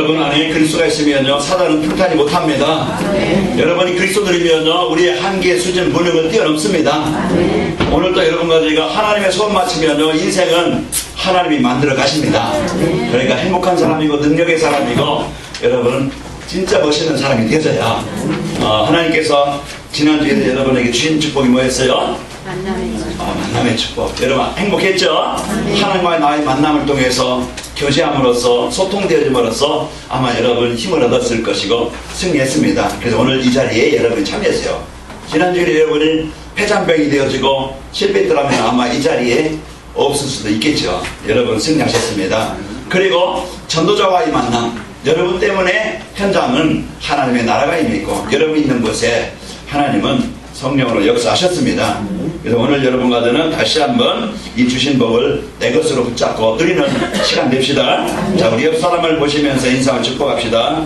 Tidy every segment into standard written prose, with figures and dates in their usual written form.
여러분 안에 그리스도가 있으면요 사단은 평탄이 못합니다. 여러분이 그리스도들이면요 우리의 한계 수준 무능을 뛰어넘습니다. 오늘도 여러분과 저희가 하나님의 손 맞추면요 인생은 하나님이 만들어 가십니다. 그러니까 행복한 사람이고 능력의 사람이고 여러분 진짜 멋있는 사람이 되어져야 하나님께서 지난주에 여러분에게 주신 축복이 뭐였어요? 만남의 축복. 여러분 행복했죠? 하나님과의 나의 만남을 통해서 교제함으로써 소통되어짐으로써 아마 여러분 힘을 얻었을 것이고 승리했습니다. 그래서 오늘 이 자리에 여러분이 참여했어요. 지난주에 여러분이 폐잔병이 되어지고 실패했더라면 아마 이 자리에 없을 수도 있겠죠. 여러분 승리하셨습니다. 그리고 전도자와의 만남, 여러분 때문에 현장은 하나님의 나라가 임했고 여러분 있는 곳에 하나님은 성령으로 역사하셨습니다. 그래서 오늘 여러분과 저는 다시 한번 이 주신 복을 내 것으로 붙잡고 누리는 시간 됩시다. 자, 우리 옆 사람을 보시면서 인상을 축복합시다.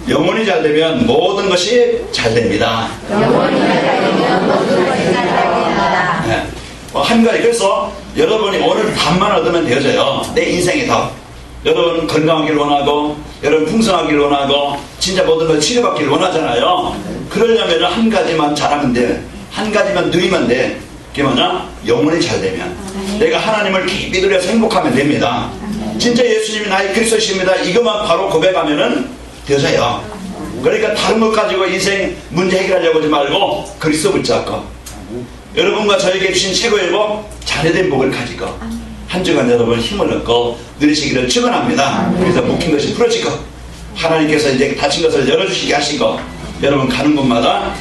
영혼이 잘 되면 모든 것이 잘 됩니다. 영혼이 잘 되면 모든 것이 잘 됩니다. 네. 한 가지. 그래서 여러분이 오늘 답만 얻으면 되어져요. 내 인생의 답. 여러분 건강하길 원하고 여러분 풍성하길 원하고 진짜 모든 걸 치료받길 원하잖아요. 그러려면 한 가지만 잘하면 돼. 한 가지만 누리면 돼. 그게 뭐냐? 영혼이 잘 되면 내가 하나님을 깊이 들여서 행복하면 됩니다. 진짜 예수님이 나의 그리스도십니다. 이것만 바로 고백하면은 되어져요. 그러니까 다른 것 가지고 인생 문제 해결하려고 하지 말고 그리스도 붙잡고 여러분과 저에게 주신 최고의 복 자녀된 복을 가지고 한 주간 여러분 힘을 얻고 누리시기를 축원합니다. 그래서 묶인 것이 풀어지고 하나님께서 이제 닫힌 것을 열어주시게 하시고 여러분 가는 곳마다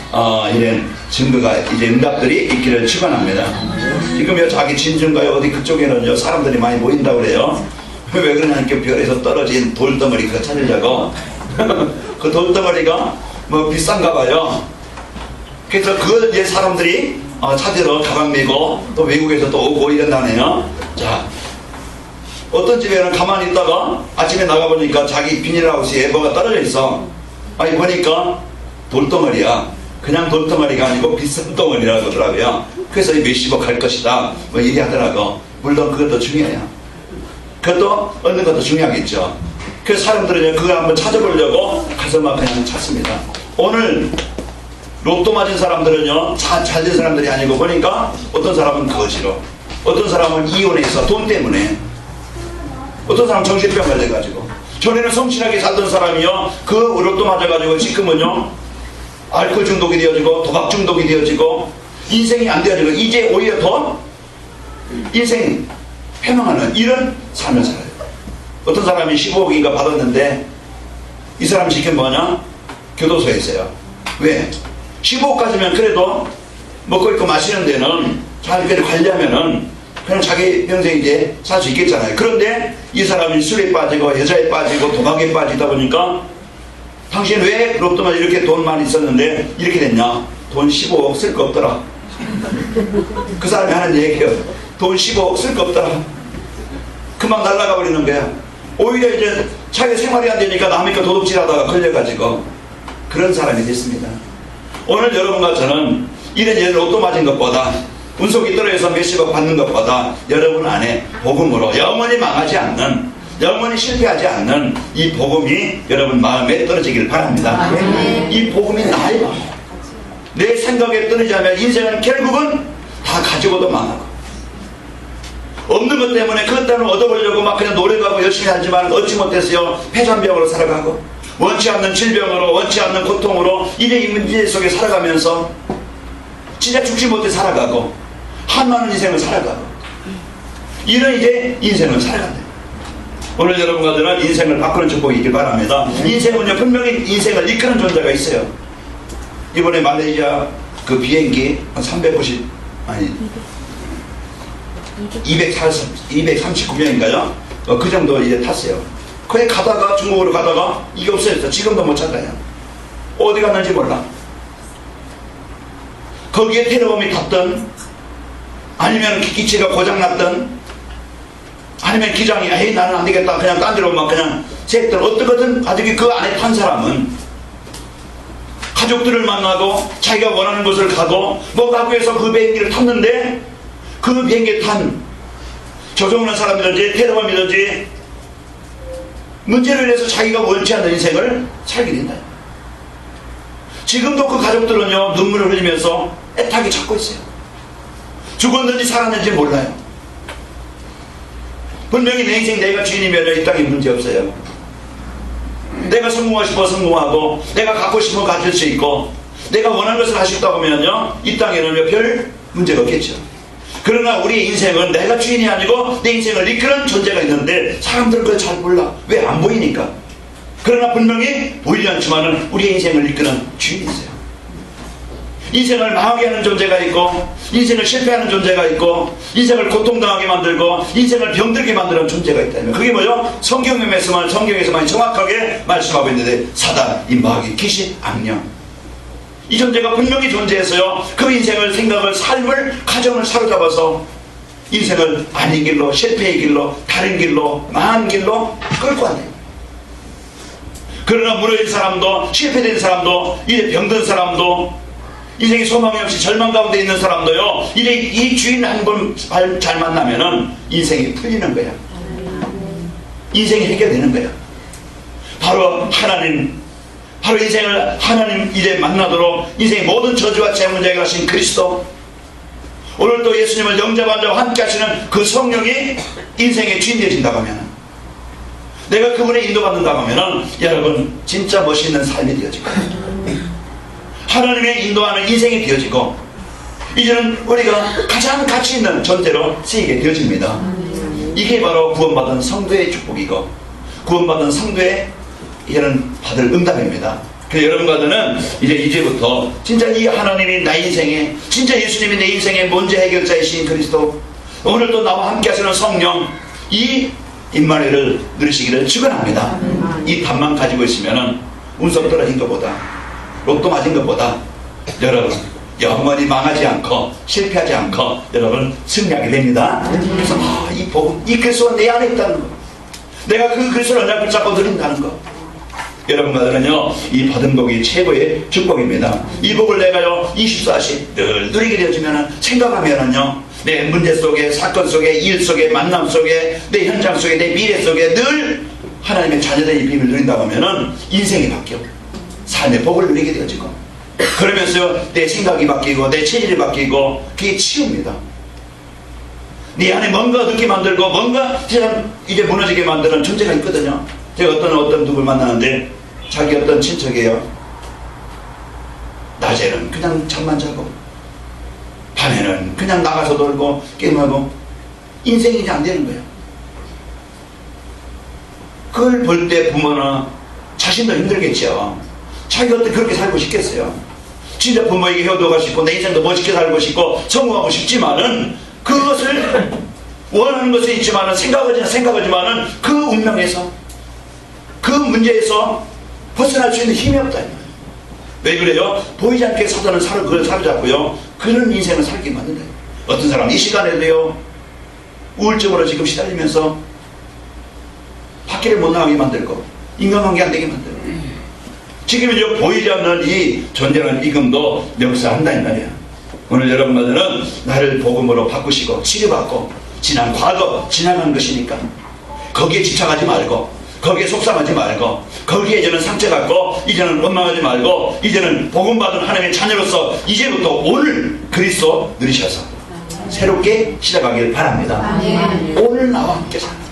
이런 증거가 이제 응답들이 있기를 축원합니다. 지금 자기 진중가요 어디 그쪽에는 사람들이 많이 모인다고 그래요. 왜 그러냐니까 별에서 떨어진 돌덩어리 그거 찾으려고 그 돌덩어리가 뭐 비싼가 봐요. 그래서 그걸 이제 사람들이 찾으러 가방 메고 또 외국에서 또 오고 이런다네요. 자, 어떤 집에는 가만히 있다가 아침에 나가보니까 자기 비닐하우스에 뭐가 떨어져 있어. 아니 보니까 돌덩어리야. 그냥 돌덩어리가 아니고 비싼 덩어리라고 하더라고요. 그래서 몇십억 할 것이다 뭐 이리 하더라고. 물론 그것도 중요해요. 그것도 얻는 것도 중요하겠죠. 그래서 사람들은 그걸 한번 찾아보려고 가서 막 그냥 찾습니다. 오늘 로또 맞은 사람들은요 잘 된 사람들이 아니고 보니까 어떤 사람은 거지로 어떤 사람은 이혼해서 돈 때문에 어떤 사람은 정신병 걸려가지고 전에는 성실하게 살던 사람이요 그 로또 맞아가지고 지금은요 알코올 중독이 되어지고 도박 중독이 되어지고 인생이 안 되어지고 이제 오히려 더 인생 패망하는 이런 삶을 살아요. 어떤 사람이 15억인가 받았는데 이 사람이 지금 뭐냐 교도소에 있어요. 왜? 15억까지면 그래도 먹고 입고 마시는 데는 잘 관리하면은 그냥 자기 평생 이제 살 수 있겠잖아요. 그런데 이 사람이 술에 빠지고 여자에 빠지고 도박에 빠지다 보니까 당신 왜 로또만 이렇게 돈 많이 있었는데 이렇게 됐냐? 돈 15억 쓸 거 없더라. 그 사람이 하는 얘기예요. 돈 15억 쓸 거 없더라. 금방 날아가 버리는 거야. 오히려 이제 자기 생활이 안 되니까 남의 거 도둑질하다가 걸려가지고 그런 사람이 됐습니다. 오늘 여러분과 저는 이런 로또 맞은 것보다 운석이 떨어져서 몇십억 받는 것보다 여러분 안에 복음으로 영원히 망하지 않는 영원히 실패하지 않는 이 복음이 여러분 마음에 떨어지기를 바랍니다. 이 복음이 나의 마음 내 생각에 떨어지면 인생은 결국은 다 가지고도 망하고 없는 것 때문에 그것 때문에 얻어보려고 막 그냥 노력하고 열심히 하지만 얻지 못했어요. 폐잔병으로 살아가고 원치 않는 질병으로 원치 않는 고통으로 이래 문제 속에 살아가면서 진짜 죽지 못해 살아가고 한많은 인생을 살아가고 이런 이제 인생을 살아간다. 오늘 여러분과 저는 인생을 바꾸는 축복이 있길 바랍니다. 인생은요 분명히 인생을 이끄는 존재가 있어요. 이번에 말레이시아 그 비행기 한 350 아니 239명인가요? 그 정도 이제 탔어요. 거기 가다가 중국으로 가다가 이게 없어졌어. 지금도 못 찾아요. 어디 갔는지 몰라. 거기에 테러범이 탔던 아니면 기체가 고장났던 아니면 기장이 에이 나는 안 되겠다 그냥 딴 데로 막 그냥 새했던 어떻게든 가족이 그 안에 탄 사람은 가족들을 만나고 자기가 원하는 곳을 가고 뭐 가고 해서 그 비행기를 탔는데 그 비행기에 탄 조종하는 사람이든지 테러범이든지 문제로 인해서 자기가 원치 않는 인생을 살게 된다. 지금도 그 가족들은요, 눈물을 흘리면서 애타게 찾고 있어요. 죽었는지 살았는지 몰라요. 분명히 내 인생 내가 주인이면 이 땅에 문제 없어요. 내가 성공하고 싶어 성공하고, 내가 갖고 싶으면 가질 수 있고, 내가 원하는 것을 할 수 있다 보면요, 이 땅에는 별 문제가 없겠죠. 그러나 우리의 인생은 내가 주인이 아니고 내 인생을 이끄는 존재가 있는데 사람들은 그걸 잘 몰라. 왜? 안 보이니까. 그러나 분명히 보이지 않지만 우리의 인생을 이끄는 주인이 있어요. 인생을 망하게 하는 존재가 있고, 인생을 실패하는 존재가 있고, 인생을 고통당하게 만들고, 인생을 병들게 만드는 존재가 있다면, 그게 뭐죠? 성경에서만 정확하게 말씀하고 있는데, 사단, 이 마귀, 귀신, 악령, 이 존재가 분명히 존재해서요, 그 인생을, 생각을, 삶을, 가정을 사로잡아서 인생을 아닌 길로, 실패의 길로, 다른 길로, 망한 길로 끌고 가네요. 그러나 무너진 사람도, 실패된 사람도, 이제 병든 사람도, 인생에 소망이 없이 절망 가운데 있는 사람도요, 이제 이 주인 한 번 잘 만나면은 인생이 풀리는 거야. 인생이 해결되는 거야. 바로 하나님, 바로 인생을 하나님 이제 만나도록 인생의 모든 저주와 재문제 해결하신 그리스도, 오늘 또 예수님을 영접한 자와 함께 하시는 그 성령이 인생의 주인 되신다고 하면, 내가 그분의 인도받는다고 하면 여러분 진짜 멋있는 삶이 되어질 거예요. 하나님의 인도하는 인생이 되어지고, 이제는 우리가 가장 가치 있는 존재로 쓰이게 되어집니다. 이게 바로 구원받은 성도의 축복이고, 구원받은 성도의 이제는 받을 응답입니다. 그래서 여러분과는 이제부터 진짜 이 하나님이 나의 인생에, 진짜 예수님이 내 인생의 문제 해결자이신 그리스도, 오늘 또 나와 함께 하시는 성령, 이 임마누엘을 누리시기를 축원합니다. 이 답만 가지고 있으면 운석 떨어진 것보다, 로또 맞은 것보다 여러분 영원히 망하지 않고 실패하지 않고 여러분 승리하게 됩니다. 그래서 이 복음, 이 그리스도가 내 안에 있다는 거, 내가 그 그리스도를 언약 붙잡고 누린다는 거, 여러분과는요 이 받은 복이 최고의 축복입니다. 이 복을 내가요 24시 늘 누리게 되어지면, 생각하면은요 내 문제 속에, 사건 속에, 일 속에, 만남 속에, 내 현장 속에, 내 미래 속에 늘 하나님의 자녀된 이 비밀을 누린다고 하면은 인생이 바뀌어 삶의 복을 누리게 되어지고, 그러면서 내 생각이 바뀌고 내 체질이 바뀌고, 그게 치유입니다. 네 안에 뭔가 얻게 만들고 뭔가 이제 무너지게 만드는 존재가 있거든요. 제가 어떤 누굴 만나는데 자기 어떤 친척이에요. 낮에는 그냥 잠만 자고 밤에는 그냥 나가서 놀고 게임하고, 인생이 이제 안 되는 거예요. 그걸 볼 때 부모나 자신도 힘들겠죠. 자기가 어떻게 그렇게 살고 싶겠어요. 진짜 부모에게 효도가 싶고 내 인생도 멋있게 살고 싶고 성공하고 싶지만은, 그것을 원하는 것은 있지만은, 생각하지만은 그 운명에서, 그 문제에서 벗어날 수 있는 힘이 없다. 왜 그래요? 보이지 않게 사단은 그걸 사로잡고요, 그런 인생을 살게 만든다. 어떤 사람은 이 시간에도요 우울증으로 지금 시달리면서 밖에를 못 나가게 만들고 인간관계 안 되게 만들고, 지금 이제 보이지 않는 이 존재는 지금도 역사한다 이 말이야. 오늘 여러분들은 나를 복음으로 바꾸시고 치료받고, 지난 과거 지나간 것이니까 거기에 집착하지 말고, 거기에 속상하지 말고, 거기에 이제는 상처받고 이제는 원망하지 말고, 이제는 복음받은 하나님의 자녀로서 이제부터 오늘 그리스도 누리셔서 새롭게 시작하길 바랍니다. 오늘 나와 함께 살아요.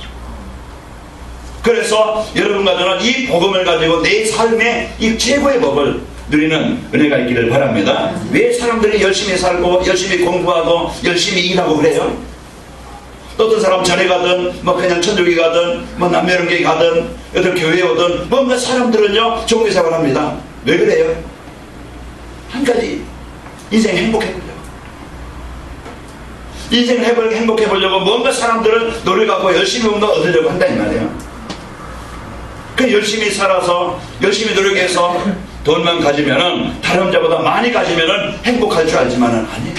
그래서 여러분과 저는 이 복음을 가지고 내 삶의 이 최고의 복을 누리는 은혜가 있기를 바랍니다. 왜 사람들이 열심히 살고 열심히 공부하고 열심히 일하고 그래요? 또 어떤 사람 절에 가든 뭐 그냥 천주교 가든 뭐 남녀론계 가든 어떤 교회에 오든 뭔가 사람들은요 종교생활을 합니다. 왜 그래요? 한 가지, 인생 행복해보려고. 인생을 행복해보려고 뭔가 사람들은 노력하고 열심히 뭔가 얻으려고 한다 이 말이에요. 그 열심히 살아서 열심히 노력해서 돈만 가지면은, 다른 자보다 많이 가지면은 행복할 줄 알지만은 아니에요.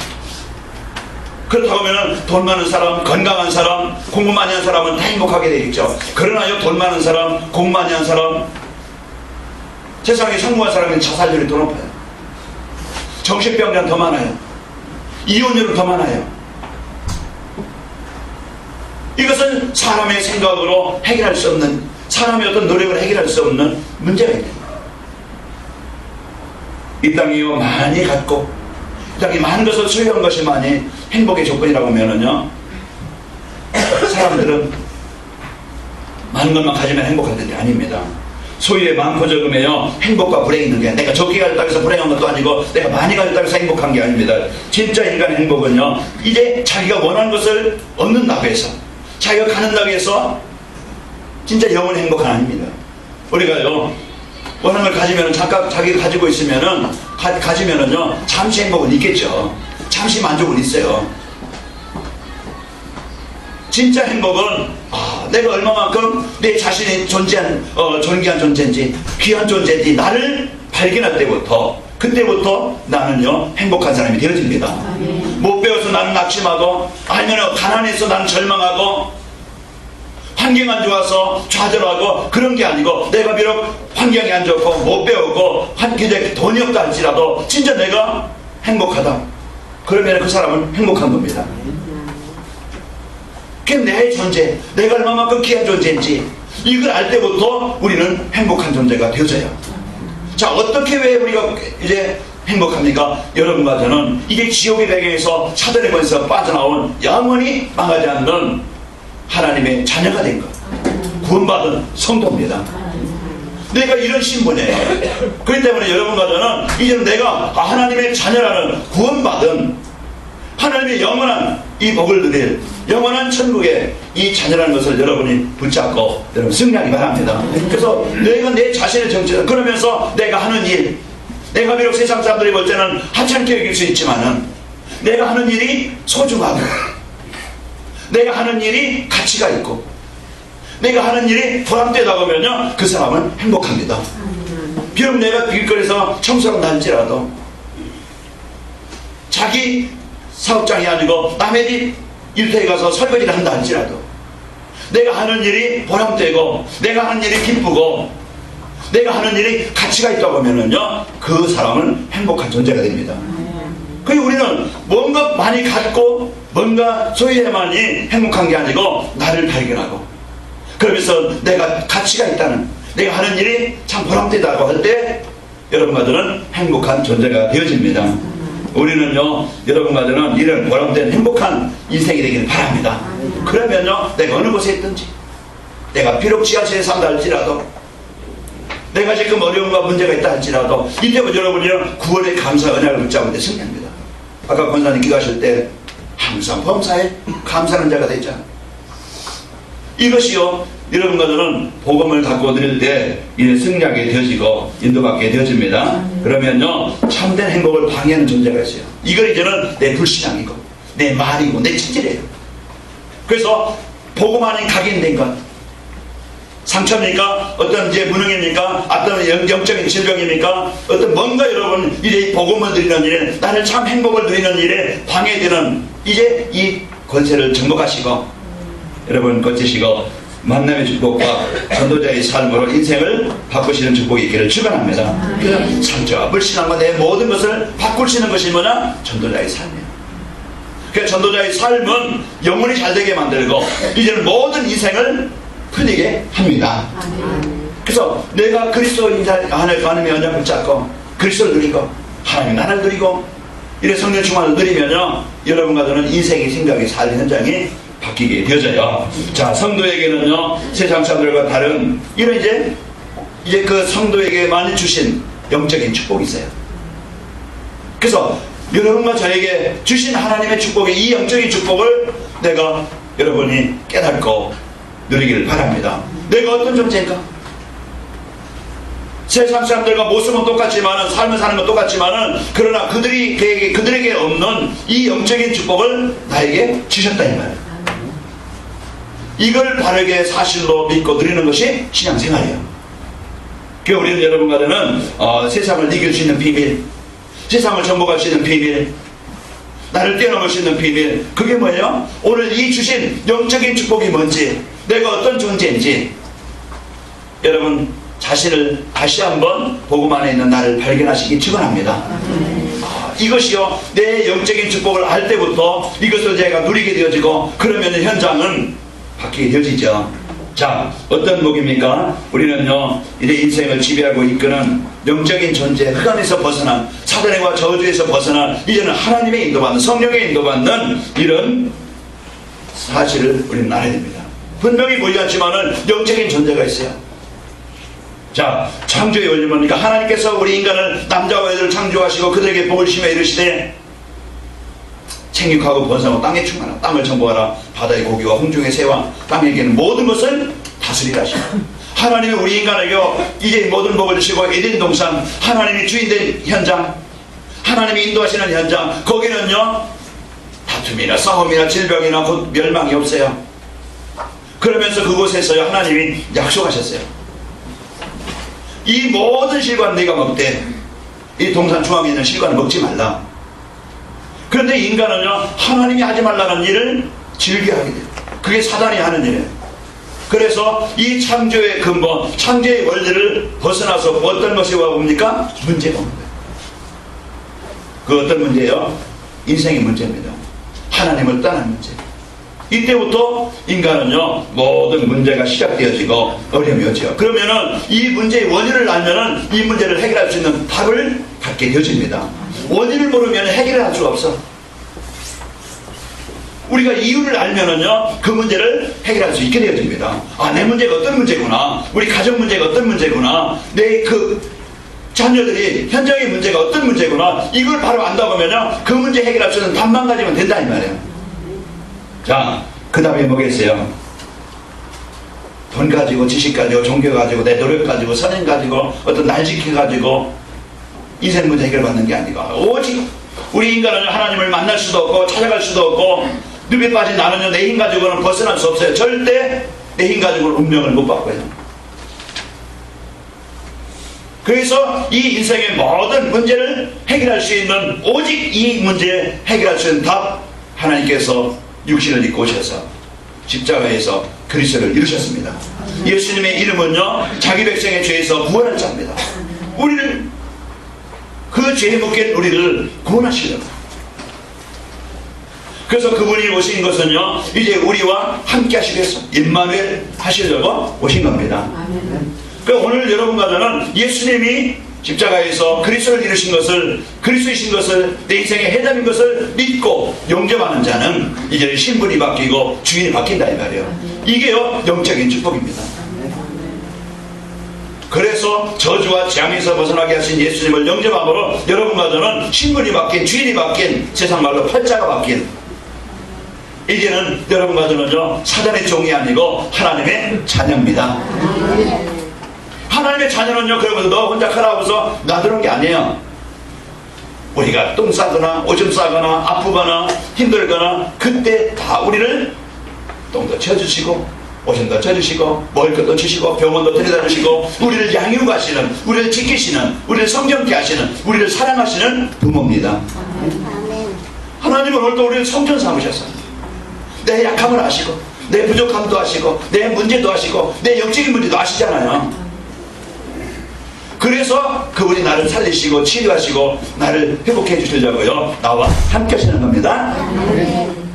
그렇다고 하면은 돈 많은 사람, 건강한 사람, 공부 많이 한 사람은 다 행복하게 되겠죠. 그러나요, 돈 많은 사람, 공부 많이 한 사람, 세상에 성공한 사람은 자살률이 더 높아요. 정신병자는 더 많아요. 이혼율은 더 많아요. 이것은 사람의 생각으로 해결할 수 없는, 사람의 어떤 노력을 해결할 수 없는 문제가 있다. 이 땅이 많이 갖고 이 땅이 많은 것을 소유한 것이만이 행복의 조건이라고 하면은요, 사람들은 많은 것만 가지면 행복할 텐데 아닙니다. 소유의 많고 적음에요, 행복과 불행이 있는 게, 내가 적게 가졌다고 해서 불행한 것도 아니고 내가 많이 가졌다고 해서 행복한 게 아닙니다. 진짜 인간의 행복은요, 이제 자기가 원하는 것을 얻는다고 해서, 자기가 가는다고 해서 진짜 영원히 행복은 아닙니다. 우리가요, 원하는 걸 가지면, 잠깐 자기가 가지고 있으면은, 가지면은요, 잠시 행복은 있겠죠. 잠시 만족은 있어요. 진짜 행복은, 내가 얼마만큼 내 자신이 존재한, 존귀한 존재인지, 귀한 존재인지, 나를 발견할 때부터, 그때부터 나는요, 행복한 사람이 되어집니다. 못 배워서 나는 낙심하고, 아니면 가난해서 나는 절망하고, 환경 안 좋아서 좌절하고, 그런 게 아니고, 내가 비록 환경이 안 좋고 못 배우고 이제 돈이 없다 할지라도 진짜 내가 행복하다, 그러면 그 사람은 행복한 겁니다. 그게 내 존재, 내가 얼마만큼 귀한 존재인지 이걸 알 때부터 우리는 행복한 존재가 되어져요. 자, 어떻게 왜 우리가 이제 행복합니까? 여러분과 저는 이게 지옥의 배경에서 사단의 권세에서 빠져나온 영원히 망하지 않는 하나님의 자녀가 된 것, 구원받은 성도입니다. 내가 이런 신분이에요. 그렇기 때문에 여러분과 저는 이제는 내가 하나님의 자녀라는 구원받은 하나님의 영원한 이 복을 누릴 영원한 천국의 이 자녀라는 것을 여러분이 붙잡고 여러분 승리하기 바랍니다. 그래서 내가 내 자신의 정체, 그러면서 내가 하는 일, 내가 비록 세상 사람들이 볼 때는 하찮게 여길 수 있지만은 내가 하는 일이 소중하고, 내가 하는 일이 가치가 있고, 내가 하는 일이 보람되다고 하면요, 그 사람은 행복합니다. 비록 내가 길거리에서 청소를 날지라도, 자기 사업장이 아니고 남의 집 일터에 가서 설거지를 한다 할지라도, 내가 하는 일이 보람되고, 내가 하는 일이 기쁘고, 내가 하는 일이 가치가 있다고 하면은요, 그 사람은 행복한 존재가 됩니다. 그리고 우리는 뭔가 많이 갖고 뭔가 소유해만이 행복한 게 아니고, 나를 발견하고, 그러면서 내가 가치가 있다는, 내가 하는 일이 참 보람되다고 할 때 여러분과 저는 행복한 존재가 되어집니다. 우리는요, 여러분과 저는 이런 보람된 행복한 인생이 되기를 바랍니다. 그러면요, 내가 어느 곳에 있든지, 내가 비록 지하실에 산다 할지라도, 내가 지금 어려움과 문제가 있다 할지라도, 이때부터 여러분이요, 구원의 감사 은혜를 붙잡을 때 승리합니다. 아까 권사님 기도하실 때 항상 범사에 감사하는 자가 되자. 이것이요, 여러분과 저는 복음을 갖고 드릴 때 이제 승리하게 되어지고 인도받게 되어집니다. 그러면요, 참된 행복을 방해하는 존재가 있어요. 이걸 이제는 내 불신앙이고 내 말이고 내 체질이에요. 그래서 복음 아닌 각인된 것, 상처입니까? 어떤 이제 무능입니까? 어떤 영적인 질병입니까? 어떤 뭔가 여러분 이제 복음을 드리는 일에, 나를 참 행복을 누리는 일에 방해되는 이제 이 권세를 정복하시고, 여러분 거치시고 만남의 축복과 전도자의 삶으로 인생을 바꾸시는 축복이 있기를 축원합니다. 그 상처와 불신앙과 내 모든 것을 바꿀 수 있는 것이 뭐냐? 전도자의 삶이에요. 그 전도자의 삶은 영혼이 잘되게 만들고 이제는 모든 인생을 풀리게 합니다. 그래서 내가 그리스도인 하나님의 언약을 붙잡고 그리스도를 누리고 하나님의 나라를 누리고 이래 성령 충만을 누리면요, 여러분과 저는 인생의 생각이 삶의 현장이 바뀌게 되어져요. 자, 성도에게는요, 세상 사람들과 다른 이런 이제 그 성도에게만 주신 영적인 축복이 있어요. 그래서 여러분과 저에게 주신 하나님의 축복의 이 영적인 축복을 내가 여러분이 깨닫고 누리기를 바랍니다. 내가 어떤 존재인가? 세상 사람들과 모습은 똑같지만은, 삶을 사는 건 똑같지만은, 그러나 그들에게 없는 이 영적인 축복을 나에게 주셨다 이 말이에요. 이걸 바르게 사실로 믿고 누리는 것이 신앙생활이에요. 그 우리는 여러분과 저는 세상을 이길 수 있는 비밀, 세상을 정복할 수 있는 비밀, 나를 뛰어넘을 수 있는 비밀, 그게 뭐예요? 오늘 이 주신 영적인 축복이 뭔지, 내가 어떤 존재인지 여러분 자신을 다시 한번 복음 안에 있는 나를 발견하시기 축원합니다. 이것이요, 내 영적인 축복을 알 때부터 이것을 제가 누리게 되어지고, 그러면 현장은 바뀌게 되어지죠. 자, 어떤 복입니까? 우리는요, 이제 인생을 지배하고 이끄는 영적인 존재, 흑암에서 벗어난, 사단과 저주에서 벗어난, 이제는 하나님의 인도받는, 성령의 인도받는 이런 사실을 우리는 알아야 됩니다. 분명히 보이지 않지만은 영적인 존재가 있어요. 자, 창조의 원리 뭡니까? 하나님께서 우리 인간을 남자와 여자를 창조하시고 그들에게 복을 주시며 이르시되 생육하고 번성하고 땅에 충만하라. 땅을 정복하라. 바다의 고기와 홍중의 새와 땅에게는 모든 것을 다스리라 하시라. 하나님이 우리 인간에게 이제 모든 복을 주시고 에덴 동산, 하나님이 주인된 현장, 하나님이 인도하시는 현장, 거기는요 다툼이나 싸움이나 질병이나 곧 멸망이 없어요. 그러면서 그곳에서요 하나님이 약속하셨어요. 이 모든 실과는 네가 먹되 이 동산 중앙에 있는 실과는 먹지 말라. 그런데 인간은요 하나님이 하지 말라는 일을 즐겨하게 돼요. 그게 사단이 하는 일이에요. 그래서 이 창조의 근본, 창조의 원리를 벗어나서 어떤 것이 옵니까? 문제가 옵니다. 그 어떤 문제예요? 인생의 문제입니다. 하나님을 떠난 문제. 이때부터 인간은요 모든 문제가 시작되어지고 어려움이 오죠. 그러면은 이 문제의 원인을 알면은 이 문제를 해결할 수 있는 답을 갖게 되어집니다. 원인을 모르면 해결을 할 수가 없어. 우리가 이유를 알면은요 그 문제를 해결할 수 있게 되어집니다. 아, 내 문제가 어떤 문제구나, 우리 가정 문제가 어떤 문제구나, 내 그 자녀들이 현장의 문제가 어떤 문제구나, 이걸 바로 안다 보면요 그 문제 해결할 수 있는 답만 가지면 된다 이 말이에요. 자, 그 다음에 뭐겠어요? 돈 가지고, 지식 가지고, 종교 가지고, 내 노력 가지고, 선행 가지고, 어떤 날 지키 가지고 인생 문제 해결받는 게 아니고 오직 우리 인간은 하나님을 만날 수도 없고 찾아갈 수도 없고 늪에 빠진 나는요 내 힘 가지고는 벗어날 수 없어요. 절대 내 힘 가지고는 운명을 못 바꿔요. 그래서 이 인생의 모든 문제를 해결할 수 있는 오직 이 문제 해결할 수 있는 답, 하나님께서 육신을 입고 오셔서 십자가에서 그리스도를 이루셨습니다. 예수님의 이름은요 자기 백성의 죄에서 구원할 자입니다. 우리를 그 죄에 묶인 우리를 구원하시려고. 그래서 그분이 오신 것은요 이제 우리와 함께 하시기 위해서 임마누엘 하시려고 오신 겁니다. 그러니까 오늘 여러분과 저는 예수님이 십자가에서 그리스도를 이루신 것을, 그리스도이신 것을, 내 인생의 해답인 것을 믿고 용접하는 자는 이제 신분이 바뀌고 주인이 바뀐다 이 말이에요. 이게요 영적인 축복입니다. 그래서 저주와 재앙에서 벗어나게 하신 예수님을 영접함으로 여러분과 저는 신분이 바뀐, 주인이 바뀐, 세상 말로 팔자가 바뀐, 이제는 여러분과 저는요 사단의 종이 아니고 하나님의 자녀입니다. 하나님의 자녀는요 그러면서 너 혼자 하라고서 놔두는 게 아니에요. 우리가 똥 싸거나 오줌 싸거나 아프거나 힘들거나 그때 다 우리를 똥도 쳐주시고 오줌도 쳐주시고 먹을 것도 주시고 병원도 데려다 주시고 우리를 양육하시는, 우리를 지키시는, 우리를 성정케 하시는, 우리를 사랑하시는 부모입니다. 하나님은 오늘도 우리를 성전 삼으셨어요. 내 약함을 아시고 내 부족함도 아시고 내 문제도 아시고 내 영적인 문제도 아시잖아요. 그래서 그분이 나를 살리시고 치료하시고 나를 회복해 주시려고요 나와 함께 하시는 겁니다.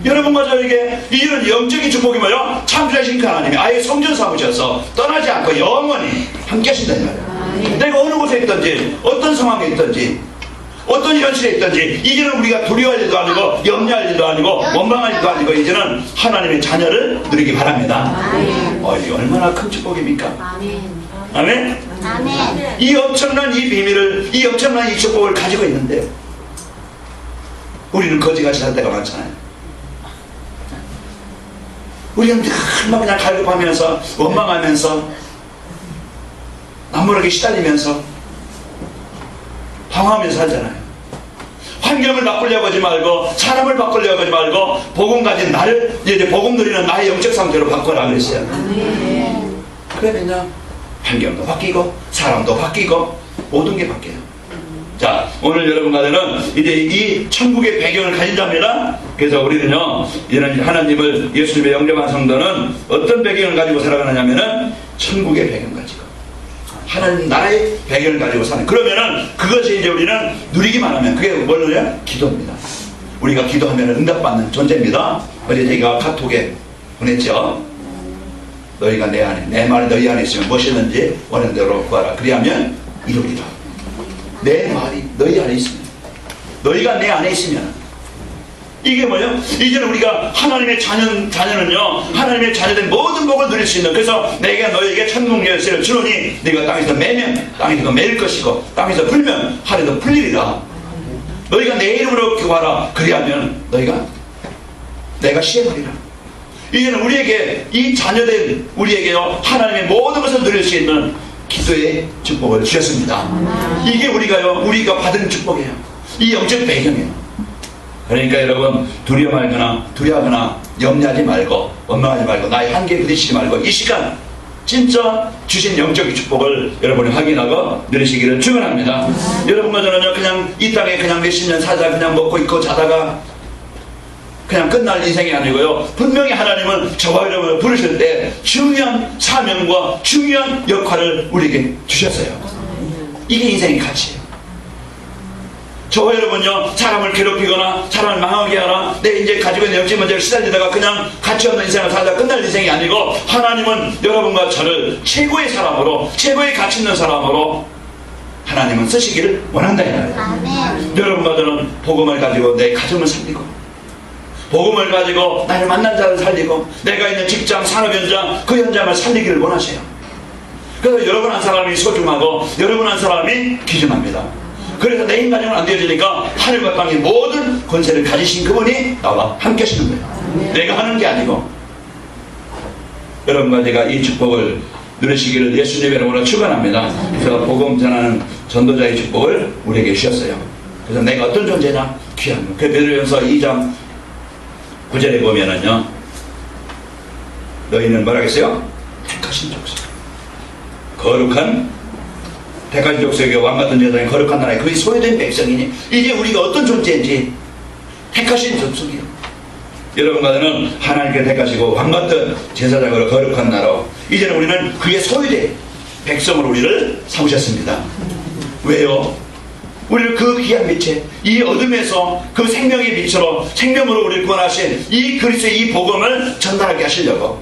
여러분과 저에게 이런 영적인 축복이 뭐요? 창조하신 하나님이 아예 성전 삼으셔서 떠나지 않고 영원히 함께 하신다 이 말이에요. 내가 어느 곳에 있든지 어떤 상황에 있든지 어떤 현실에 있든지 이제는 우리가 두려워할 일도 아니고 염려할 일도 아니고 원망할 일도 아니고 이제는 하나님의 자녀를 누리기 바랍니다. 이게 얼마나 큰 축복입니까? 아멘. 아멘. 이 엄청난 이 비밀을, 이 엄청난 이 축복을 가지고 있는데 우리는 거지같이 살 때가 많잖아요. 우리는 늘 그냥 갈급하면서 원망하면서 남모르게 시달리면서 방황하면서 살잖아요. 환경을 바꾸려고 하지 말고 사람을 바꾸려고 하지 말고 복음 가진 나를, 이제 복음 누리는 나의 영적 상태로 바꿔라 그랬어요. 그러면요 환경도 바뀌고 사람도 바뀌고 모든 게 바뀌어요. 자, 오늘 여러분과는 이제 이 천국의 배경을 가진 자입니다. 그래서 우리는요 이런 하나님을, 예수님의 영접한 성도는 어떤 배경을 가지고 살아가느냐면은 천국의 배경 가지고 하나님 나라의 배경을 가지고 사는, 그러면은 그것이 이제 우리는 누리기만 하면 그게 뭐냐? 기도입니다. 우리가 기도하면 응답받는 존재입니다. 어제 제가 카톡에 보냈죠. 너희가 내 안에, 내 말이 너희 안에 있으면 무엇이든지 원하는 대로 구하라. 그리하면 이루리라. 내 말이 너희 안에 있으면, 너희가 내 안에 있으면, 이게 뭐예요? 이제는 우리가 하나님의 자녀는요, 하나님의 자녀된 모든 복을 누릴 수 있는, 그래서 내가 너에게 천국 열쇠를 주노니 네가 땅에서 매면 땅에서 매일 것이고 땅에서 풀면 하늘에서 풀리리라. 너희가 내 이름으로 구하라. 그리하면 너희가 내가 시행하리라. 이제는 우리에게, 이 자녀된 우리에게요, 하나님의 모든 것을 누릴 수 있는 기도의 축복을 주셨습니다. 이게 우리가 받은 축복이에요. 이 영적 배경이에요. 그러니까 여러분, 두려워하거나 염려하지 말고 원망하지 말고 나의 한계에 부딪히지 말고 이 시간 진짜 주신 영적인 축복을 여러분이 확인하고 누리시기를 축원합니다. 여러분과 저는요, 그냥 이 땅에 그냥 몇십 년 살다 그냥 먹고 있고 자다가 그냥 끝날 인생이 아니고요, 분명히 하나님은 저와 여러분을 부르실 때 중요한 사명과 중요한 역할을 우리에게 주셨어요. 이게 인생의 가치예요. 저와 여러분요, 사람을 괴롭히거나 사람을 망하게 하나 내 이제 가지고 있는 영적 문제를 시달리다가 그냥 가치 없는 인생을 살다 끝날 인생이 아니고, 하나님은 여러분과 저를 최고의 사람으로, 최고의 가치 있는 사람으로 하나님은 쓰시기를 원한다 이 말이에요. 여러분과 저는 복음을 가지고 내 가정을 살리고, 복음을 가지고 나를 만난 자를 살리고, 내가 있는 직장, 산업 현장, 그 현장을 살리기를 원하세요. 그래서 여러분 한 사람이 소중하고 여러분 한 사람이 귀중합니다. 그래서 내 인간형은 안 되어지니까 하늘과 땅의 모든 권세를 가지신 그분이 나와 함께 하시는 거예요. 내가 하는 게 아니고. 여러분과 제가 이 축복을 누리시기를 예수님의 이름으로 축원합니다. 그래서 복음 전하는 전도자의 축복을 우리에게 주셨어요. 그래서 내가 어떤 존재냐? 귀한 거. 그 베드로전서 2장 9절에 보면은요, 너희는 뭐라 했어요? 택하신 족속, 거룩한 택하신 족속의 왕같은 제사장이 거룩한 나라에 그의 소유된 백성이니, 이제 우리가 어떤 존재인지 택하신 족속이요. 여러분과 저는 하나님께 택하시고 왕같은 제사장으로 거룩한 나라로, 이제는 우리는 그의 소유된 백성으로 우리를 삼으셨습니다. 왜요? 우리를 그 귀한 빛에, 이 어둠에서 그 생명의 빛으로, 생명으로 우리를 구원하신 이 그리스도의 이 복음을 전달하게 하시려고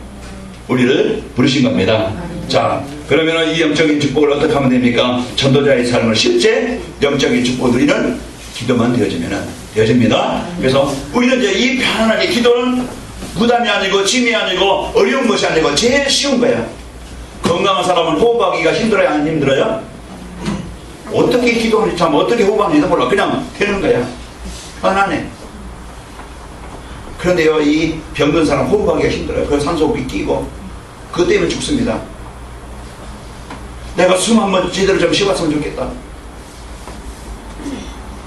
우리를 부르신 겁니다. 자, 그러면 이 영적인 축복을 어떻게 하면 됩니까? 전도자의 삶을 실제 영적인 축복 누리는 기도만 되어집니다. 그래서 우리는 이제 이 편안하게, 기도는 부담이 아니고 짐이 아니고 어려운 것이 아니고 제일 쉬운 거예요. 건강한 사람은 호흡하기가 힘들어요, 안 힘들어요? 어떻게 기도하는지, 참 어떻게 호흡하는지도 몰라. 그냥 되는 거야. 편안해. 그런데요, 이 병든 사람 호흡하기가 힘들어요. 그래서 산소호흡이 끼고 그것 때문에 죽습니다. 내가 숨 한번 제대로 좀 쉬었으면 좋겠다.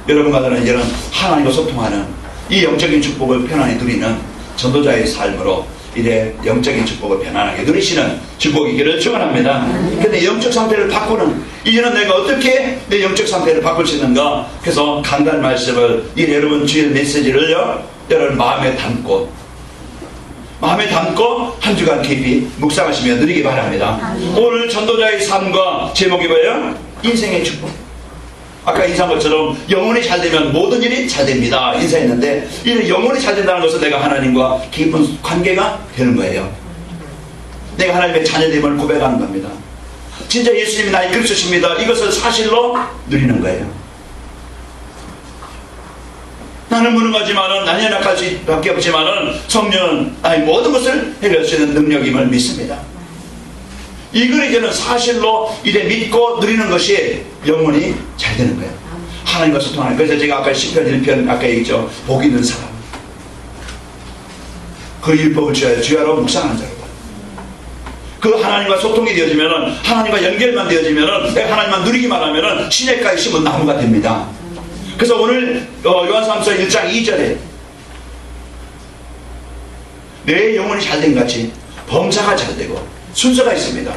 여러분과 저는 이제는 하나님과 소통하는 이 영적인 축복을 편안히 누리는 전도자의 삶으로 이제 영적인 축복을 편안하게 누리시는 축복이기를 축원합니다. 근데 영적 상태를 바꾸는, 이제는 내가 어떻게 내 영적 상태를 바꿀 수 있는가? 그래서 간단한 말씀을, 이 여러분 주일 메시지를요, 여러분 마음에 담고 한 주간 깊이 묵상하시며 누리기 바랍니다. 오늘 전도자의 삶과 제목이 뭐예요? 인생의 축복. 아까 인사한 것처럼 영혼이 잘 되면 모든 일이 잘 됩니다 인사했는데, 이제 영혼이 잘 된다는 것은 내가 하나님과 깊은 관계가 되는 거예요. 내가 하나님의 자녀됨을 고백하는 겁니다. 진짜 예수님이 나의 그리스도십니다, 이것을 사실로 누리는 거예요. 나는 무능하지만은, 나는 연약할 수밖에 없지만은 성령은 나의 모든 것을 해결할 수 있는 능력임을 믿습니다. 이걸 이제는 사실로 이제 믿고 누리는 것이 영혼이 잘 되는 거예요. 하나님과 소통하는. 그래서 제가 아까 시편 1편 아까 얘기했죠. 복 있는 사람, 그 율법을 주야로 묵상하는 자로, 그 하나님과 소통이 되어지면은, 하나님과 연결만 되어지면은, 내가 하나님만 누리기만 하면은 시냇가에 심은 나무가 됩니다. 그래서 오늘 요한사도서 1장 2절에 내 영혼이 잘된 같이 범사가 잘되고 순서가 있습니다.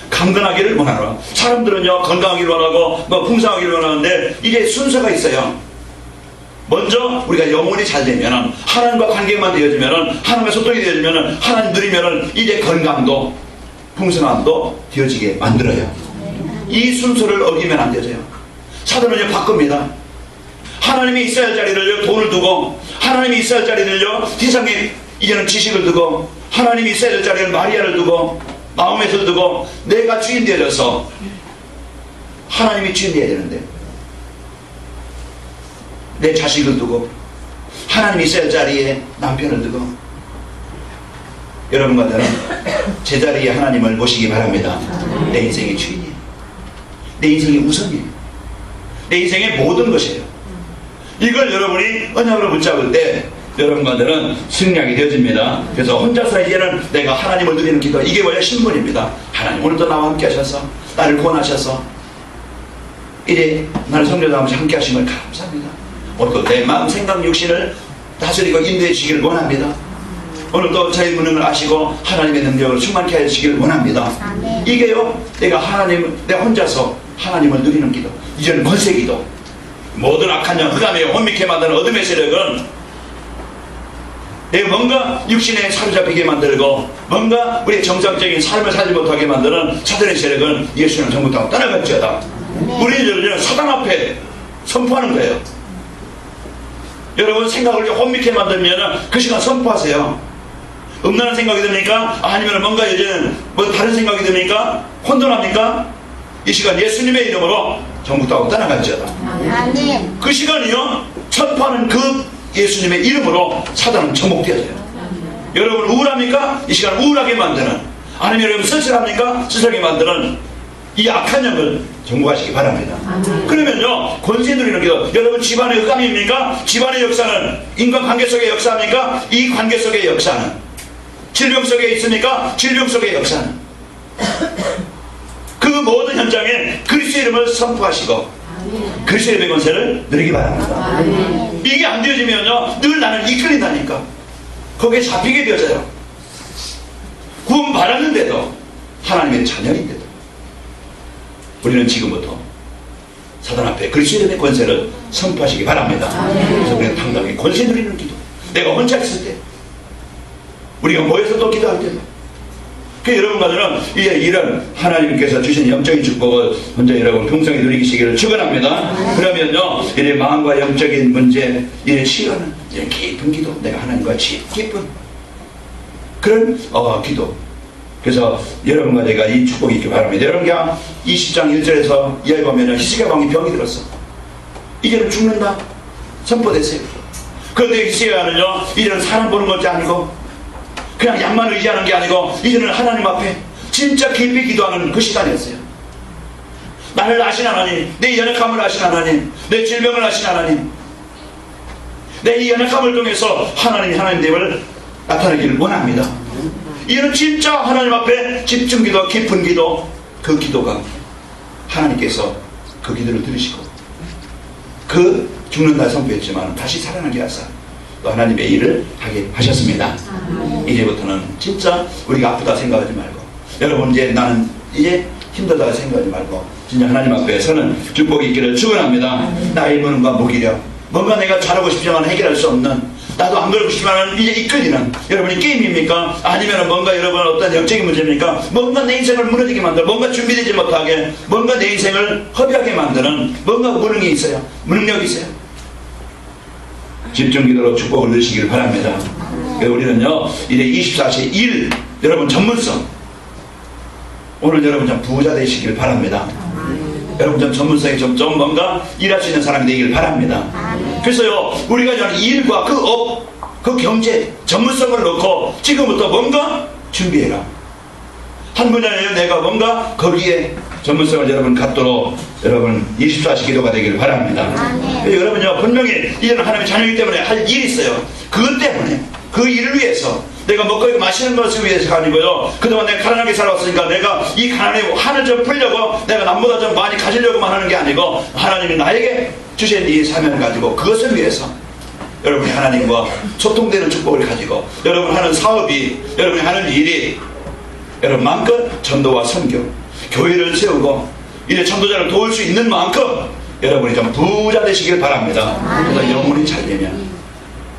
강건하기를 원하노라. 사람들은요, 건강하기를 원하고 풍성하기를 원하는데 이게 순서가 있어요. 먼저 우리가 영혼이 잘 되면은, 하나님과 관계만 되어지면은, 하나님과 소통이 되어지면은, 하나님 누리면은 이제 건강도 풍성함도 되어지게 만들어요. 이 순서를 어기면 안 되죠. 사도는요, 바꿉니다. 하나님이 있어야 할 자리를요, 돈을 두고, 하나님이 있어야 할 자리를요, 세상에 이제는 지식을 두고, 하나님이 있어야 할 자리를 마리아를 두고, 마음에서 두고 내가 주인 되어서 하나님이 주인 되어야 되는데 내 자식을 두고 하나님이 있어야 할 자리에 남편을 두고 여러분과 저는 제자리에 하나님을 모시기 바랍니다. 내 인생의 주인이에요. 내 인생의 우선이에요. 내 인생의 모든 것이에요. 이걸 여러분이 언약으로 붙잡을 때 여러분과 저는 승리하게 되어집니다. 그래서 혼자서 이제는 내가 하나님을 누리는 기도, 이게 원래 신분입니다. 하나님 오늘도 나와 함께 하셔서 나를 구원하셔서 이래 나를 성령하면서 함께 하신 걸 감사합니다. 오늘도 내 마음 생각 육신을 다스리고 인도해 주시기를 원합니다. 오늘도 저희 무능을 아시고 하나님의 능력을 충만케 하시기를 원합니다. 이게요, 내가 혼자서 하나님을 누리는 기도, 이제는 권세 기도. 모든 악한 영, 흑암에 혼미케 만드는 어둠의 세력은 내가 뭔가 육신에 사로잡히게 만들고 뭔가 우리의 정상적인 삶을 살지 못하게 만드는 사단의 세력은 예수님 전부 다 떠나갈지어다. 우리들은 사단 앞에 선포하는 거예요. 여러분 생각을 혼미케 만들면 그 시간 선포하세요. 음란한 생각이 듭니까? 아니면 뭔가 이제는 뭐 다른 생각이 듭니까? 혼돈합니까? 이 시간 예수님의 이름으로 전부 다 떠나갈지어다. 아멘. 그 시간이요, 선포하는 그 예수님의 이름으로 사단은 정복되어져요. 여러분 우울합니까? 이 시간 우울하게 만드는, 아니면 여러분 쓸쓸합니까? 쓸쓸하게 만드는 이 악한 영을 정복하시기 바랍니다. 그러면요, 권세 누리는 기도. 여러분 집안의 흑암입니까? 집안의 역사는 인간관계 속의 역사입니까? 이 관계 속의 역사는 질병 속에 있습니까? 질병 속의 역사는 그 모든 현장에 그리스도의 이름을 선포하시고 그리스도의 이름의 권세를 누리기 바랍니다. 이게 안 되어지면요, 늘 나는 이끌린다니까. 거기에 잡히게 되어져요. 구원 받았는데도, 하나님의 자녀인데도 우리는 지금부터 사단 앞에 그리스도의 이름의 권세를 선포하시기 바랍니다. 그래서 우리는 당당히 권세 누리는 기도. 내가 혼자 있을 때, 우리가 모여서 또 기도할 때도, 그 여러분과 저는 이제 이런 하나님께서 주신 영적인 축복을 먼저 여러분 평생에 누리시기를 축원합니다. 그러면요, 이제 마음과 영적인 문제, 이제 치유하는 이런 깊은 기도, 내가 하나님과 깊은 그런 기도. 그래서 여러분과 제가 이 축복이 있기 바랍니다. 여러분 그냥 20장 1절에서 이하에 보면 히스기야 왕이 병이 들었어. 이제는 죽는다 선포됐어요. 그런데 히스기야는요, 이제는 사람 보는 것이 아니고 그냥 약만 의지하는 게 아니고 이제는 하나님 앞에 진짜 깊이 기도하는 그 시간이었어요. 나를 아신 하나님, 내 연약함을 아신 하나님, 내 질병을 아신 하나님, 내 이 연약함을 통해서 하나님됨을 나타내기를 원합니다. 이는 진짜 하나님 앞에 집중 기도, 깊은 기도, 그 기도가 하나님께서 그 기도를 들으시고 그 죽는다 선포했지만 다시 살아나게 하사 또 하나님의 일을 하게 하셨습니다. 이제부터는 진짜 우리가 아프다 생각하지 말고, 여러분 이제 나는 이제 힘들다 생각하지 말고 진짜 하나님 앞에 서는 축복이 있기를 축원합니다. 나의 무능과 무기력, 뭔가 내가 잘하고 싶지만 해결할 수 없는, 나도 안 그러고 싶지만 이제 이끌리는, 여러분이 게임입니까? 아니면 뭔가 여러분 어떤 영적인 문제입니까? 뭔가 내 인생을 무너지게 만들어, 뭔가 준비되지 못하게, 뭔가 내 인생을 허비하게 만드는 뭔가 무능이 있어요. 무능력이 있어요. 집중기도로 축복을 누리시길 바랍니다. 우리는요, 이제 24시 일, 여러분 전문성, 오늘 여러분 좀 부자 되시길 바랍니다. 여러분 좀 전문성이 좀 뭔가 일할 수 있는 사람이 되길 바랍니다. 그래서요, 우리가 좀 일과 그 업, 그 경제, 전문성을 놓고 지금부터 뭔가 준비해라. 한 분야에 내가 뭔가 거기에 전문성을 여러분 갖도록 여러분 24시 기도가 되기를 바랍니다. 여러분요, 분명히 이제는 하나님의 자녀이기 때문에 할 일이 있어요. 그것 때문에, 그 일을 위해서, 내가 먹고 있고 마시는 것을 위해서가 아니고요, 그동안 내가 가난하게 살아왔으니까 내가 이 가난의 한을 좀 풀려고 내가 남보다 좀 많이 가지려고만 하는 게 아니고, 하나님이 나에게 주신 이 사명을 가지고 그것을 위해서 여러분이 하나님과 소통되는 축복을 가지고 여러분 하는 사업이, 여러분이 하는 일이 여러분 마음껏 전도와 선교, 교회를 세우고 이제 전도자를 도울 수 있는 만큼 여러분이 좀 부자 되시길 바랍니다. 그래서 영혼이 잘 되면,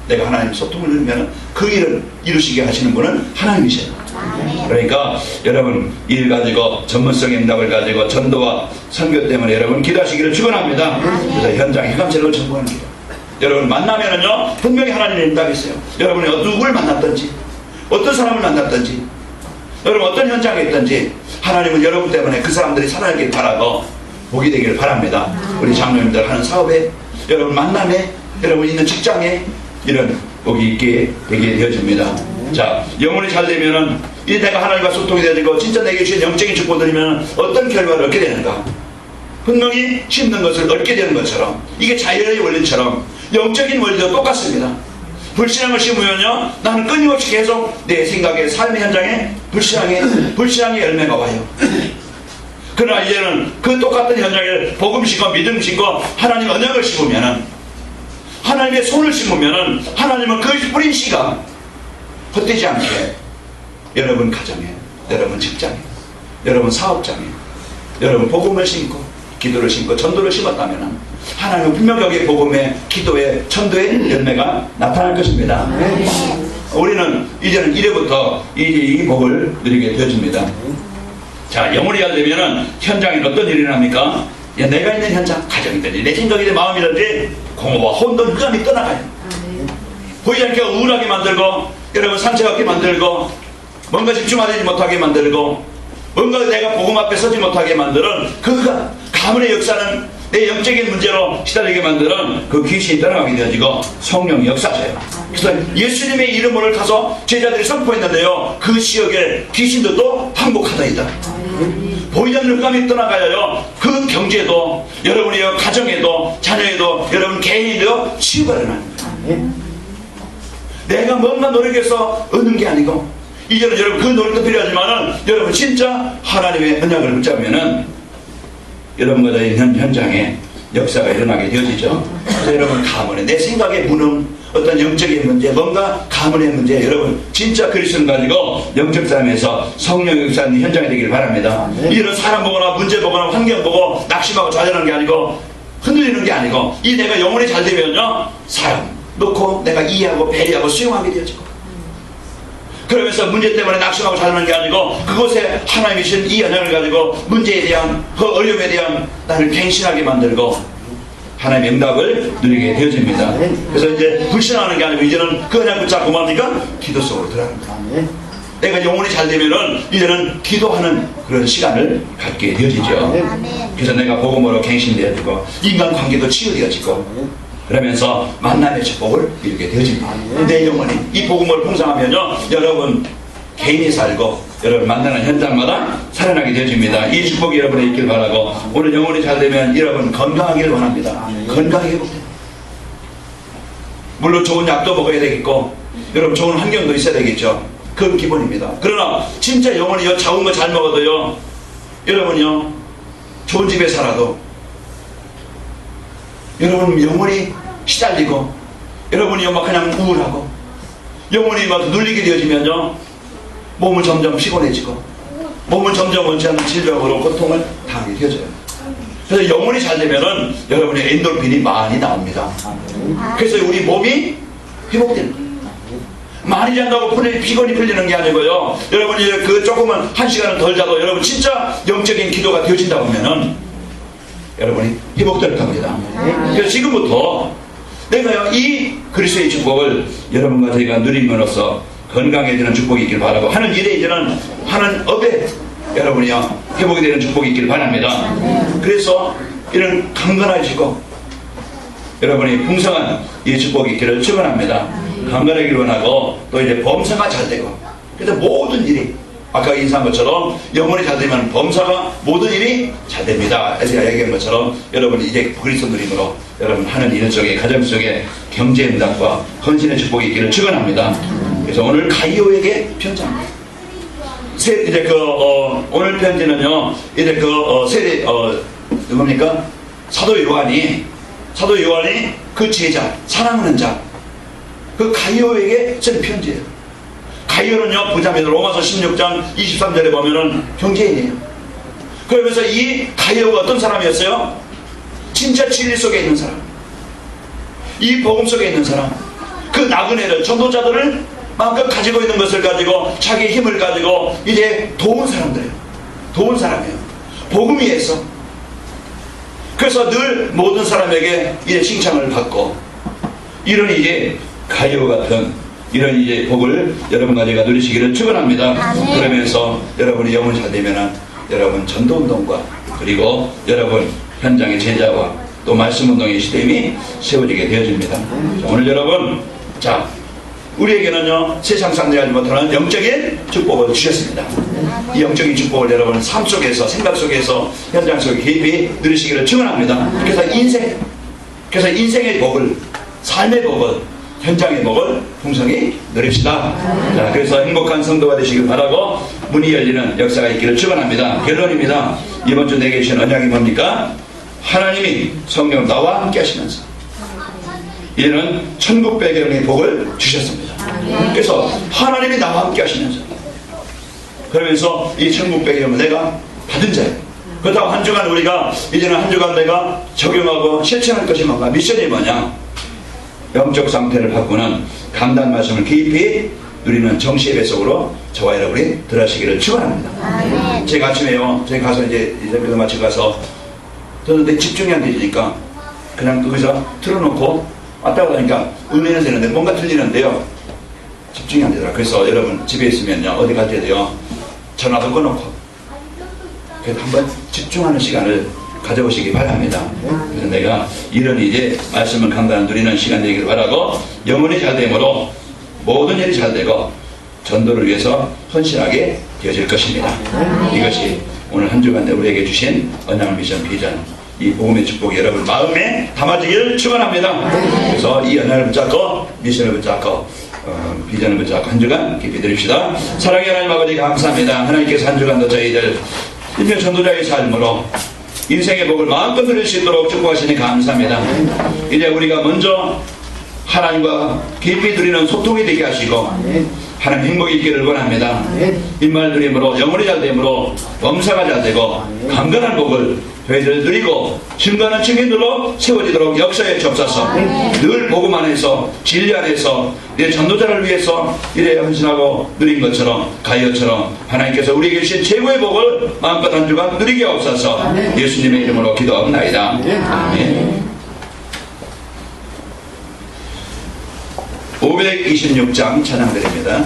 내가 하나님 소통을 누리면 그 일을 이루시게 하시는 분은 하나님이세요. 그러니까 여러분 일 가지고 전문성의 응답을 가지고 전도와 선교 때문에 여러분 기도하시기를 축원합니다. 그래서 현장 해감체를 전부하는 기도. 여러분 만나면은요, 분명히 하나님의 응답이 있어요. 여러분이 누구를 만났든지 어떤 사람을 만났든지 여러분 어떤 현장에 있든지 하나님은 여러분 때문에 그 사람들이 살아나길 바라고 복이 되기를 바랍니다. 우리 장로님들 하는 사업에, 여러분 만남에, 여러분 있는 직장에 이런 복이 있게 되게 되어집니다. 자, 영혼이 잘 되면은 이 내가 하나님과 소통이 되고 진짜 내게 주신 영적인 축복들이면 어떤 결과를 얻게 되는가? 분명히 심는 것을 얻게 되는 것처럼, 이게 자연의 원리처럼 영적인 원리도 똑같습니다. 불신앙을 심으면요, 나는 끊임없이 계속 내 생각의 삶의 현장에 불신앙의 열매가 와요. 그러나 이제는 그 똑같은 현장에 복음 심고 믿음 심고 하나님 언약을 심으면은, 하나님의 손을 심으면은 하나님은 그 뿌린 씨가 헛되지 않게 여러분 가정에, 여러분 직장에, 여러분 사업장에, 여러분 복음을 심고 기도를 심고 전도를 심었다면 하나님은 분명하게 복음의, 기도의, 전도의 열매가 나타날 것입니다. 우리는 이제는 이래부터 이 복을 누리게 되어집니다. 자, 영혼이 잘 되면은 현장에 어떤 일이 납니까? 내가 있는 현장, 가정이든지 내 생각이든지 마음이든지 공허와 혼돈, 흑암이 떠나가요. 보이지 않게 우울하게 만들고, 여러분 상처받게 만들고, 뭔가 집중하지 못하게 만들고, 뭔가 내가 복음 앞에 서지 못하게 만드는 그 가문의 역사는 내 영적인 문제로 시달리게 만드는 그 귀신이 떠나가게 되어지고 성령이 역사져요. 그래서 예수님의 이름을 가서 제자들이 선포했는데요, 그 지역의 귀신들도 항복하다이다. 보이지 않는 흑암이 떠나가요. 그 경제도, 여러분의 가정에도, 자녀에도, 여러분 개인에도 치유가 일어납니다. 내가 뭔가 노력해서 얻는 게 아니고, 이제는 여러분 그 노력도 필요하지만은 여러분 진짜 하나님의 언약을 붙잡으면은 여러분과 저희 현장에 역사가 일어나게 되어지죠. 그래서 여러분 가문에 내 생각의 무능, 어떤 영적인 문제, 뭔가 가문의 문제, 여러분 진짜 그리스도를 가지고 영적 삶에서 성령의 역사하는 현장이 되길 바랍니다. 이런 사람 보거나 문제 보거나 환경 보고 낙심하고 좌절하는 게 아니고 흔들리는 게 아니고, 이 내가 영혼이 잘 되면요, 사람 놓고 내가 이해하고 배려하고 수용하게 되어지고, 그러면서 문제 때문에 낙심하고 자르는 게 아니고 그곳에 하나님이 주신 이 언약을 가지고 문제에 대한, 그 어려움에 대한 나를 갱신하게 만들고 하나님의 응답을 누리게 되어집니다. 그래서 이제 불신하는 게 아니고 이제는 그 언약 붙잡고 뭡니까? 기도 속으로 들어갑니다. 내가 영혼이 잘 되면은 이제는 기도하는 그런 시간을 갖게 되어지죠. 그래서 내가 복음으로 갱신되어지고 인간관계도 치유되어지고 그러면서 만남의 축복을 이루게 되어집니다. 내 영혼이 이 복음을 풍성하면요, 여러분 개인이 살고 여러분 만나는 현장마다 살아나게 되어집니다. 이 축복이 여러분에 있길 바라고, 오늘 영혼이 잘 되면 여러분 건강하기를 원합니다. 건강하게 회복됩니다. 물론 좋은 약도 먹어야 되겠고, 여러분 좋은 환경도 있어야 되겠죠. 그건 기본입니다. 그러나 진짜 영혼이요, 좋은 거 잘 먹어도요, 여러분요 좋은 집에 살아도 여러분 영혼이 시달리고, 여러분이 막 그냥 우울하고, 영혼이 막 눌리게 되어지면요, 몸은 점점 피곤해지고, 몸은 점점 원치 않는 질병으로 고통을 당하게 되어져요. 그래서 영혼이 잘 되면은 여러분의 엔돌핀이 많이 나옵니다. 그래서 우리 몸이 회복되는 거예요. 많이 잔다고 피곤이 풀리는 게 아니고요, 여러분이 그 조금은 한 시간을 덜 자도 여러분 진짜 영적인 기도가 되어진다 보면은 여러분이 회복될 겁니다. 그래서 지금부터 내가요, 이 그리스도의 축복을 여러분과 저희가 누림으로써 건강해지는 축복이 있길 바라고, 하는 일에 이제는 하는 업에 여러분이요 회복이 되는 축복이 있길 바랍니다. 그래서 이런 강건하시고 여러분이 풍성한 이 축복이 있기를 축원합니다. 강건하기를 원하고, 또 이제 범사가 잘 되고, 그래서 모든 일이 아까 인사한 것처럼 영혼이 잘 되면 범사가 모든 일이 잘 됩니다. 제가 얘기한 것처럼 여러분이 이제 그리스도 누림으로 여러분 하는 일 속에, 가정 속에 경제의 응답과 헌신의 축복이 있기를 축원합니다. 그래서 오늘 가이오에게 편지합니다. 이제 오늘 편지는요, 이제 누굽니까? 사도 요한이 그 제자, 사랑하는 자, 그 가이오에게 쓴 편지예요. 가이오는요, 부자입니다. 로마서 16장 23절에 보면은 경제인이에요. 그러면서 이 가이오가 어떤 사람이었어요? 진짜 진리 속에 있는 사람, 이 복음 속에 있는 사람, 그 나그네를, 전도자들을 마음껏 가지고 있는 것을 가지고 자기 힘을 가지고 이제 도운 사람들이에요. 도운 사람이에요. 복음 위에서. 그래서 늘 모든 사람에게 이제 칭찬을 받고, 이런 이제 가이오 같은 이런 이제 복을 여러분과 제가 누리시기를 축원합니다. 그러면서 여러분이 영혼이 잘 되면은 여러분 전도운동과 그리고 여러분 현장의 제자와 또 말씀운동의 시스템이 세워지게 되어집니다. 오늘 여러분, 자, 우리에게는요 세상 사람들이 알지 못하는 영적인 축복을 주셨습니다. 이 영적인 축복을 여러분 삶 속에서, 생각 속에서, 현장 속에 깊이 누리시기를 축원합니다. 그래서 인생의 복을, 삶의 복을, 현장의 복을 풍성히 누립시다. 자, 그래서 행복한 성도가 되시길 바라고 문이 열리는 역사가 있기를 축원합니다. 결론입니다. 이번 주 내게 주신 언약이 뭡니까? 하나님이 성령 나와 함께 하시면서 이는 천국 배경의 복을 주셨습니다. 그래서 하나님이 나와 함께 하시면서 그러면서 이 천국 배경을 내가 받은 자예요. 그렇다고 한 주간 우리가 이제는 한 주간 내가 적용하고 실천할 것이 뭔가, 미션이 뭐냐? 영적 상태를 바꾸는 강단 말씀을 깊이 누리는 정시의 배속으로 저와 여러분이 들으시기를 축원합니다. 제가 아침에요, 제가 가서 이제 예배도 마치고 가서 듣는데 집중이 안 되니까 그냥 거기서 틀어놓고 왔다 갔다 하니까 음해는 되는데 뭔가 들리는데요 집중이 안 되더라고요. 그래서 여러분 집에 있으면요 어디 갈 때도요 전화도 꺼놓고 그래도 한번 집중하는 시간을 가져오시기 바랍니다. 그래서 내가 이런 이제 말씀을 강단을 누리는 시간 되기를 바라고 영혼이 잘 되므로 모든 일이 잘 되고 전도를 위해서 헌신하게 되어질 것입니다. 이것이 오늘 한 주간 우리에게 주신 언양을 미션 비전, 이 복음의 축복이 여러분 마음에 담아지기를 축원합니다. 그래서 이 언양을 붙잡고 미션을 붙잡고 비전을 붙잡고 한 주간 깊이 드립시다. 사랑의 하나님 아버지 감사합니다. 하나님께서 한 주간도 저희들 인명 전도자의 삶으로 인생의 복을 마음껏 누릴 수 있도록 축복하시니 감사합니다. 이제 우리가 먼저 하나님과 깊이 누리는 소통이 되게 하시고 하나님 행복이 있기를 원합니다. 입말 누림으로 영혼이 잘 되므로 범사가 잘 되고 강건한 복을 저희들 누리고 증거하는 증인들로 세워지도록 역사에 접사서 늘 복음 안에서 진리 안에서 내 전도자를 위해서 이래 헌신하고 누린 것처럼 가이어처럼 하나님께서 우리에게 주신 최고의 복을 마음껏 한 주간 누리게 하옵소서. 예수님의 이름으로 기도하옵나이다. 아멘. 526장 찬양드립니다.